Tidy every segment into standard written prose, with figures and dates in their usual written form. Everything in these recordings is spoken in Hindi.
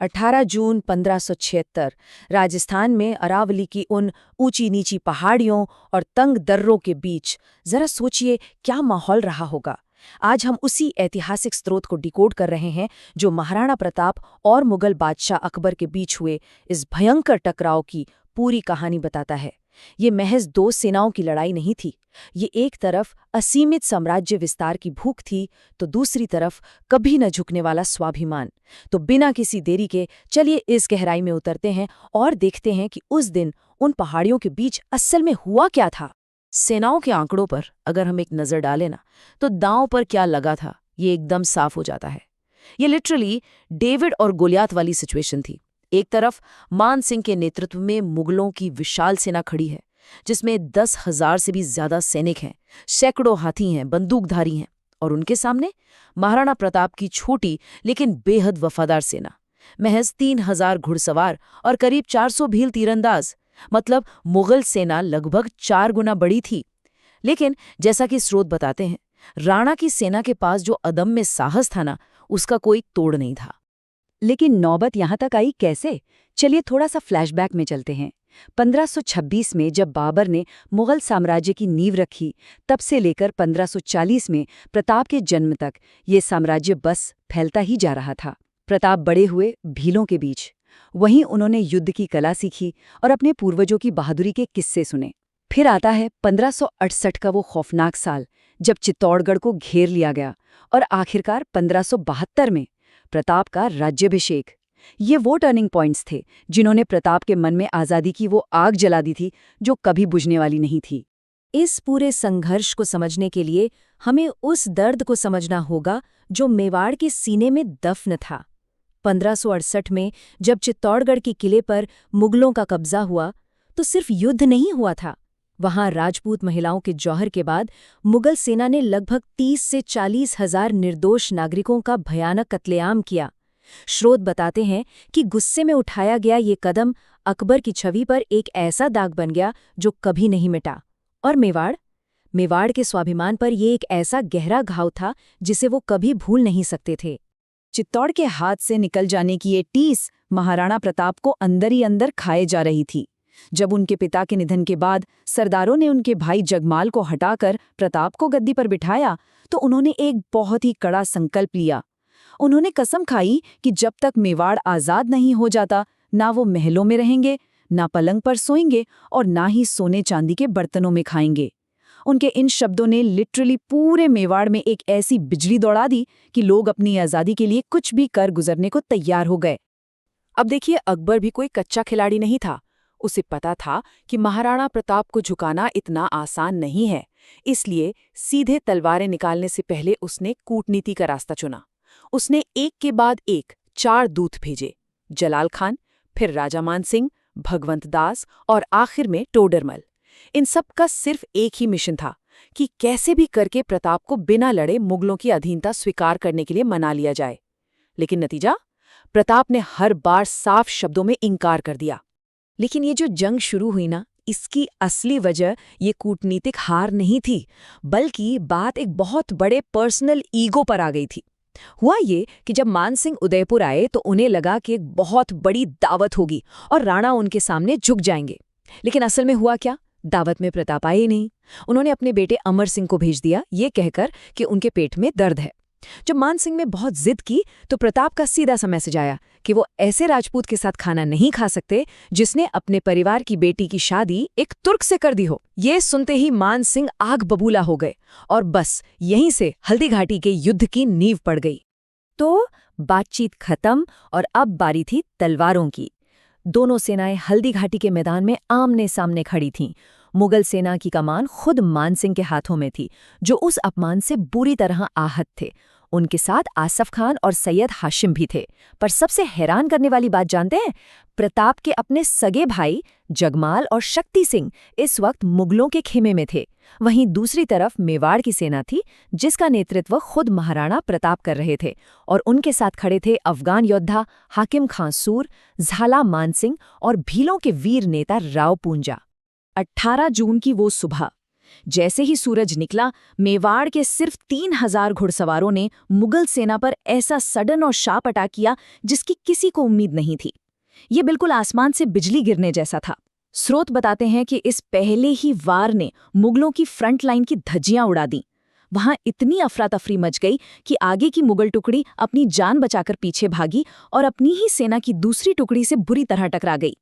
18 जून 1576 राजस्थान में अरावली की उन ऊंची नीची पहाड़ियों और तंग दर्रों के बीच जरा सोचिए क्या माहौल रहा होगा। आज हम उसी ऐतिहासिक स्रोत को डिकोड कर रहे हैं जो महाराणा प्रताप और मुगल बादशाह अकबर के बीच हुए इस भयंकर टकराव की पूरी कहानी बताता है। ये महज दो सेनाओं की लड़ाई नहीं थी। ये एक तरफ असीमित साम्राज्य विस्तार की भूख थी तो दूसरी तरफ कभी न झुकने वाला स्वाभिमान। तो बिना किसी देरी के चलिए इस गहराई में उतरते हैं और देखते हैं कि उस दिन उन पहाड़ियों के बीच असल में हुआ क्या था। सेनाओं के आंकड़ों पर अगर हम एक नज़र डालें ना तो दांव पर क्या लगा था ये एकदम साफ हो जाता है। ये लिटरली डेविड और गोलियात वाली सिचुएशन थी। एक तरफ मान सिंह के नेतृत्व में मुगलों की विशाल सेना खड़ी है जिसमें 10,000 से भी ज्यादा सैनिक हैं, सैकड़ों हाथी हैं, बंदूकधारी हैं, और उनके सामने महाराणा प्रताप की छोटी लेकिन बेहद वफादार सेना, महज 3,000 घुड़सवार और करीब 400 भील तीरंदाज। मतलब मुगल सेना लगभग 4 गुना बड़ी थी। लेकिन जैसा कि स्रोत बताते हैं, राणा की सेना के पास जो अदम्य साहस था ना, उसका कोई तोड़ नहीं था। लेकिन नौबत यहां तक आई कैसे? चलिए थोड़ा सा फ्लैशबैक में चलते हैं। 1526 में जब बाबर ने मुगल साम्राज्य की नींव रखी, तब से लेकर 1540 में प्रताप के जन्म तक ये साम्राज्य बस फैलता ही जा रहा था। प्रताप बड़े हुए भीलों के बीच। वहीं उन्होंने युद्ध की कला सीखी और अपने पूर्वजों की बहादुरी के किस्से सुने। फिर आता है 1568 का वो खौफनाक साल जब चित्तौड़गढ़ को घेर लिया गया और आखिरकार 1572 में प्रताप का राज्याभिषेक। ये वो टर्निंग पॉइंट्स थे जिन्होंने प्रताप के मन में आज़ादी की वो आग जला दी थी जो कभी बुझने वाली नहीं थी। इस पूरे संघर्ष को समझने के लिए हमें उस दर्द को समझना होगा जो मेवाड़ के सीने में दफन था। 1568 में जब चित्तौड़गढ़ के किले पर मुगलों का कब्जा हुआ तो सिर्फ युद्ध नहीं हुआ था। वहां राजपूत महिलाओं के जौहर के बाद मुगल सेना ने लगभग 30 से 40,000 निर्दोष नागरिकों का भयानक कत्लेआम किया। स्रोत बताते हैं कि गुस्से में उठाया गया ये कदम अकबर की छवि पर एक ऐसा दाग बन गया जो कभी नहीं मिटा। और मेवाड़ के स्वाभिमान पर ये एक ऐसा गहरा घाव था जिसे वो कभी भूल नहीं सकते थे। चित्तौड़ के हाथ से निकल जाने की ये टीस महाराणा प्रताप को अंदर ही अंदर खाए जा रही थी। जब उनके पिता के निधन के बाद सरदारों ने उनके भाई जगमाल को हटाकर प्रताप को गद्दी पर बिठाया तो उन्होंने एक बहुत ही कड़ा संकल्प लिया। उन्होंने कसम खाई कि जब तक मेवाड़ आज़ाद नहीं हो जाता, ना वो महलों में रहेंगे, ना पलंग पर सोएंगे और ना ही सोने चांदी के बर्तनों में खाएंगे। उनके इन शब्दों ने लिटरली पूरे मेवाड़ में एक ऐसी बिजली दौड़ा दी कि लोग अपनी आज़ादी के लिए कुछ भी कर गुजरने को तैयार हो गए। अब देखिए, अकबर भी कोई कच्चा खिलाड़ी नहीं था। उसे पता था कि महाराणा प्रताप को झुकाना इतना आसान नहीं है, इसलिए सीधे तलवारें निकालने से पहले उसने कूटनीति का रास्ता चुना। उसने एक के बाद एक 4 दूत भेजे, जलाल खान, फिर राजा मान सिंह, भगवंत दास और आखिर में टोडरमल। इन सब का सिर्फ एक ही मिशन था कि कैसे भी करके प्रताप को बिना लड़े मुगलों की अधीनता स्वीकार करने के लिए मना लिया जाए। लेकिन नतीजा, प्रताप ने हर बार साफ शब्दों में इनकार कर दिया। लेकिन ये जो जंग शुरू हुई ना, इसकी असली वजह ये कूटनीतिक हार नहीं थी, बल्कि बात एक बहुत बड़े पर्सनल ईगो पर आ गई थी। हुआ ये कि जब मान सिंह उदयपुर आए तो उन्हें लगा कि एक बहुत बड़ी दावत होगी और राणा उनके सामने झुक जाएंगे। लेकिन असल में हुआ क्या? दावत में प्रताप आए ही नहीं। उन्होंने अपने बेटे अमर सिंह को भेज दिया, ये कहकर कि उनके पेट में दर्द है। जब मान सिंह ने बहुत जिद की तो प्रताप का सीधा सा मैसेज आया कि वो ऐसे राजपूत के साथ खाना नहीं खा सकते जिसने अपने परिवार की बेटी की शादी एक तुर्क से कर दी हो। ये सुनते ही मान सिंह आग बबूला हो गए और बस यहीं से हल्दी घाटी के युद्ध की नींव पड़ गई। तो बातचीत खत्म और अब बारी थी तलवारों की। दोनों सेनाएं हल्दी घाटी के मैदान में आमने सामने खड़ी थीं। मुगल सेना की कमान खुद मान सिंह के हाथों में थी, जो उस अपमान से बुरी तरह आहत थे। उनके साथ आसफ खान और सैयद हाशिम भी थे। पर सबसे हैरान करने वाली बात जानते हैं? प्रताप के अपने सगे भाई जगमाल और शक्ति सिंह इस वक्त मुगलों के खेमे में थे। वहीं दूसरी तरफ मेवाड़ की सेना थी जिसका नेतृत्व खुद महाराणा प्रताप कर रहे थे, और उनके साथ खड़े थे अफगान योद्धा हाकिम खां सूर, झाला मान सिंह और भीलों के वीर नेता राव पूंजा। 18 जून की वो सुबह, जैसे ही सूरज निकला, मेवाड़ के सिर्फ 3000 घुड़सवारों ने मुगल सेना पर ऐसा सडन और शार्प अटैक किया जिसकी किसी को उम्मीद नहीं थी। ये बिल्कुल आसमान से बिजली गिरने जैसा था। स्रोत बताते हैं कि इस पहले ही वार ने मुगलों की फ्रंट लाइन की धज्जियां उड़ा दी। वहां इतनी अफरा तफरी मच गई कि आगे की मुगल टुकड़ी अपनी जान बचाकर पीछे भागी और अपनी ही सेना की दूसरी टुकड़ी से बुरी तरह टकरा गई।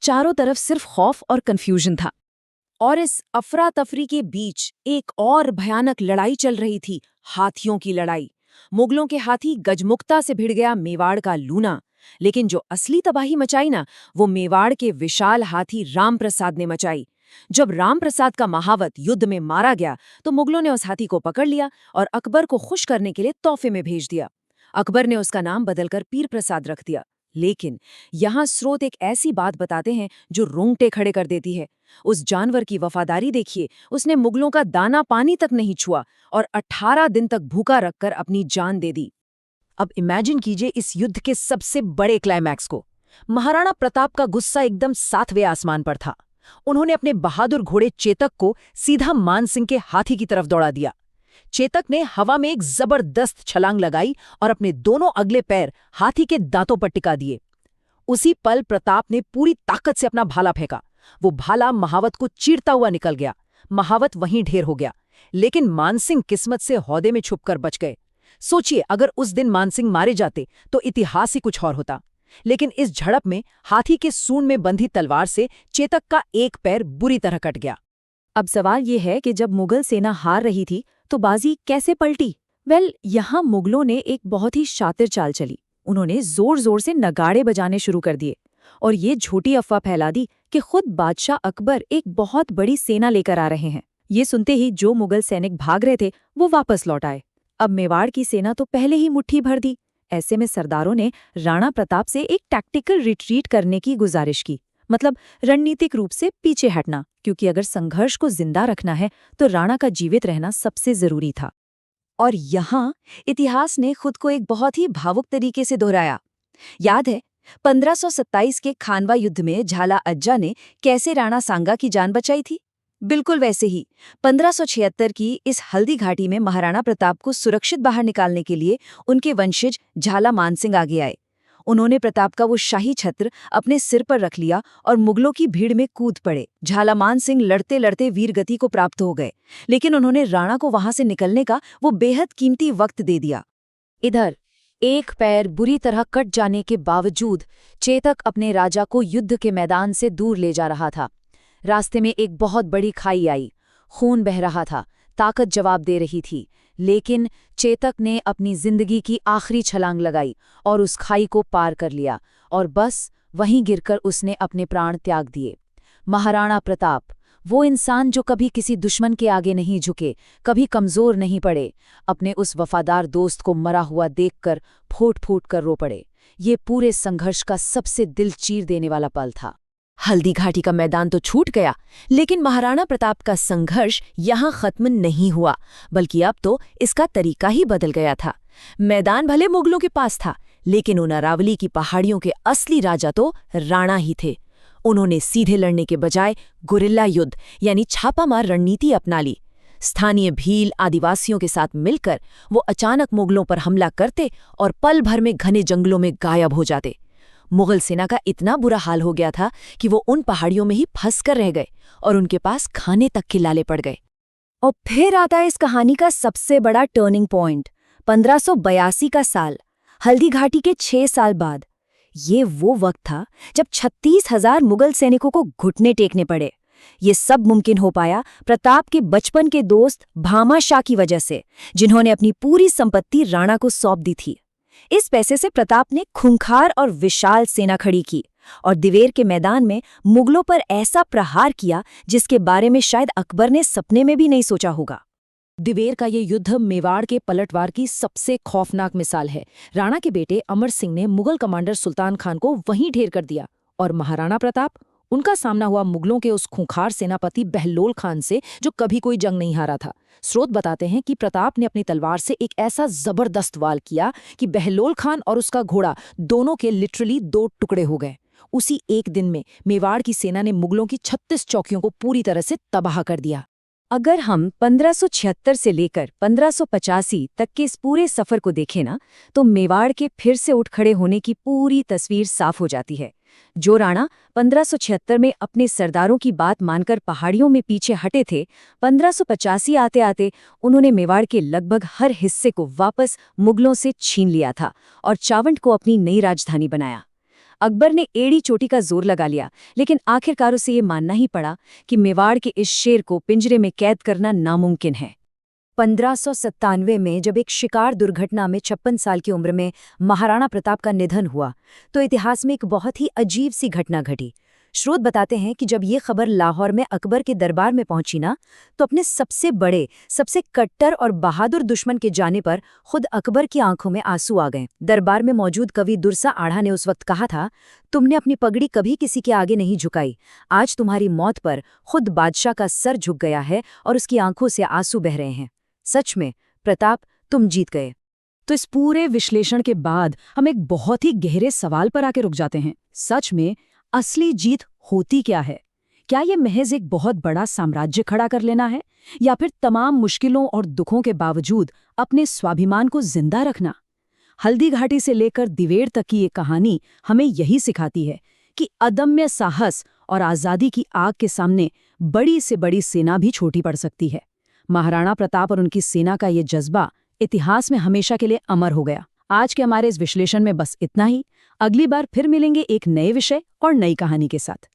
चारों तरफ सिर्फ खौफ और कंफ्यूजन था। और इस अफरा तफरी के बीच एक और भयानक लड़ाई चल रही थी, हाथियों की लड़ाई। मुगलों के हाथी गजमुक्ता से भिड़ गया मेवाड़ का लूना, लेकिन जो असली तबाही मचाई ना, वो मेवाड़ के विशाल हाथी राम प्रसाद ने मचाई। जब राम प्रसाद का महावत युद्ध में मारा गया तो मुगलों ने उस हाथी को पकड़ लिया और अकबर को खुश करने के लिए तोहफे में भेज दिया। अकबर ने उसका नाम बदलकर पीर प्रसाद रख दिया। लेकिन यहाँ स्रोत एक ऐसी बात बताते हैं जो रोंगटे खड़े कर देती है। उस जानवर की वफादारी देखिए, उसने मुगलों का दाना पानी तक नहीं छुआ और 18 दिन तक भूखा रखकर अपनी जान दे दी। अब इमेजिन कीजिए इस युद्ध के सबसे बड़े क्लाइमैक्स को। महाराणा प्रताप का गुस्सा एकदम 7वें आसमान पर था। उन्होंने अपने बहादुर घोड़े चेतक को सीधा मानसिंह के हाथी की तरफ दौड़ा दिया। चेतक ने हवा में एक जबरदस्त छलांग लगाई और अपने दोनों अगले पैर हाथी के दांतों पर टिका दिए। उसी पल प्रताप ने पूरी ताकत से अपना भाला फेंका। वो भाला महावत को चीरता हुआ निकल गया। महावत वहीं ढेर हो गया, लेकिन मानसिंह किस्मत से हौदे में छुपकर बच गए। सोचिए, अगर उस दिन मानसिंह मारे जाते तो इतिहास ही कुछ और होता। लेकिन इस झड़प में हाथी के सूंड में बंधी तलवार से चेतक का एक पैर बुरी तरह कट गया। अब सवाल ये है कि जब मुगल सेना हार रही थी तो बाजी कैसे पलटी? यहाँ मुगलों ने एक बहुत ही शातिर चाल चली। उन्होंने जोर जोर से नगाड़े बजाने शुरू कर दिए और ये झूठी अफवाह फैला दी कि खुद बादशाह अकबर एक बहुत बड़ी सेना लेकर आ रहे हैं। ये सुनते ही जो मुगल सैनिक भाग रहे थे वो वापस लौट आए। अब मेवाड़ की सेना तो पहले ही मुट्ठी भर दी। ऐसे में सरदारों ने राणा प्रताप से एक टैक्टिकल रिट्रीट करने की गुजारिश की, मतलब रणनीतिक रूप से पीछे हटना, क्योंकि अगर संघर्ष को जिंदा रखना है तो राणा का जीवित रहना सबसे जरूरी था। और यहाँ इतिहास ने खुद को एक बहुत ही भावुक तरीके से दोहराया। याद है 1527 के खानवा युद्ध में झाला अज्जा ने कैसे राणा सांगा की जान बचाई थी? बिल्कुल वैसे ही 1576 की इस हल्दी घाटी में महाराणा प्रताप को सुरक्षित बाहर निकालने के लिए उनके वंशज झाला मानसिंह आगे आए। उन्होंने प्रताप का वो शाही छत्र अपने सिर पर रख लिया और मुगलों की भीड़ में कूद पड़े। झाला मानसिंह लड़ते लड़ते वीरगति को प्राप्त हो गए, लेकिन उन्होंने राणा को वहां से निकलने का वो बेहद कीमती वक्त दे दिया। इधर एक पैर बुरी तरह कट जाने के बावजूद चेतक अपने राजा को युद्ध के मैदान से दूर ले जा रहा था। रास्ते में एक बहुत बड़ी खाई आई। खून बह रहा था, ताकत जवाब दे रही थी, लेकिन चेतक ने अपनी जिंदगी की आखिरी छलांग लगाई और उस खाई को पार कर लिया और बस वहीं गिरकर उसने अपने प्राण त्याग दिए। महाराणा प्रताप, वो इंसान जो कभी किसी दुश्मन के आगे नहीं झुके, कभी कमजोर नहीं पड़े, अपने उस वफादार दोस्त को मरा हुआ देखकर फूट फूट कर रो पड़े। ये पूरे संघर्ष का सबसे दिल चीर देने वाला पल था। हल्दी घाटी का मैदान तो छूट गया, लेकिन महाराणा प्रताप का संघर्ष यहाँ खत्म नहीं हुआ, बल्कि अब तो इसका तरीका ही बदल गया था। मैदान भले मुगलों के पास था, लेकिन उन अरावली की पहाड़ियों के असली राजा तो राणा ही थे। उन्होंने सीधे लड़ने के बजाय गुरिल्ला युद्ध यानी छापामार रणनीति अपना ली। स्थानीय भील आदिवासियों के साथ मिलकर वो अचानक मुगलों पर हमला करते और पल भर में घने जंगलों में गायब हो जाते। मुगल सेना का इतना बुरा हाल हो गया था कि वो उन पहाड़ियों में ही फंस कर रह गए और उनके पास खाने तक के लाले पड़ गए। और फिर आता है इस कहानी का सबसे बड़ा टर्निंग पॉइंट, 1582 का साल, हल्दी घाटी के 6 साल बाद। ये वो वक्त था जब 36,000 मुगल सैनिकों को घुटने टेकने पड़े। ये सब मुमकिन हो पाया प्रताप के बचपन के दोस्त भामा शाह की वजह से, जिन्होंने अपनी पूरी संपत्ति राणा को सौंप दी थी। इस पैसे से प्रताप ने खूंखार और विशाल सेना खड़ी की और दिवेर के मैदान में मुगलों पर ऐसा प्रहार किया जिसके बारे में शायद अकबर ने सपने में भी नहीं सोचा होगा। दिवेर का ये युद्ध मेवाड़ के पलटवार की सबसे खौफनाक मिसाल है। राणा के बेटे अमर सिंह ने मुगल कमांडर सुल्तान खान को वहीं ढेर कर दिया और महाराणा प्रताप, उनका सामना हुआ मुगलों के उस खूंखार सेनापति बहलोल खान से, जो कभी कोई जंग नहीं हारा था। स्रोत बताते हैं कि प्रताप ने अपनी तलवार से एक ऐसा जबरदस्त वार किया कि बहलोल खान और उसका घोड़ा दोनों के लिटरली 2 टुकड़े हो गए। उसी एक दिन में मेवाड़ की सेना ने मुगलों की 36 चौकियों को पूरी तरह से तबाह कर दिया। अगर हम 1576 से लेकर 1585 तक के इस पूरे सफर को देखें ना, तो मेवाड़ के फिर से उठ खड़े होने की पूरी तस्वीर साफ हो जाती है। जो राणा 1576 में अपने सरदारों की बात मानकर पहाड़ियों में पीछे हटे थे, 1585 आते आते उन्होंने मेवाड़ के लगभग हर हिस्से को वापस मुगलों से छीन लिया था और चावंड को अपनी नई राजधानी बनाया। अकबर ने एड़ी चोटी का जोर लगा लिया, लेकिन आखिरकार उसे ये मानना ही पड़ा कि मेवाड़ के इस शेर को पिंजरे में कैद करना नामुमकिन है। 1597 में जब एक शिकार दुर्घटना में 56 साल की उम्र में महाराणा प्रताप का निधन हुआ, तो इतिहास में एक बहुत ही अजीब सी घटना घटी। स्रोत बताते हैं कि जब ये खबर लाहौर में अकबर के दरबार में पहुंची ना, तो अपने सबसे बड़े, सबसे कट्टर और बहादुर दुश्मन के जाने पर खुद अकबर की आंखों में आंसू आ गए। दरबार में मौजूद कवि दुर्सा आढ़ा ने उस वक्त कहा था, तुमने अपनी पगड़ी कभी किसी के आगे नहीं झुकाई, आज तुम्हारी मौत पर खुद बादशाह का सर झुक गया है और उसकी आंखों से आंसू बह रहे हैं। सच में प्रताप, तुम जीत गए। तो इस पूरे विश्लेषण के बाद हम एक बहुत ही गहरे सवाल पर आके रुक जाते हैं। सच में असली जीत होती क्या है? क्या ये महज एक बहुत बड़ा साम्राज्य खड़ा कर लेना है, या फिर तमाम मुश्किलों और दुखों के बावजूद अपने स्वाभिमान को जिंदा रखना? हल्दी घाटी से लेकर दिवेर तक की ये कहानी हमें यही सिखाती है कि अदम्य साहस और आज़ादी की आग के सामने बड़ी से बड़ी सेना भी छोटी पड़ सकती है। महाराणा प्रताप और उनकी सेना का ये जज्बा इतिहास में हमेशा के लिए अमर हो गया। आज के हमारे इस विश्लेषण में बस इतना ही। अगली बार फिर मिलेंगे एक नए विषय और नई कहानी के साथ।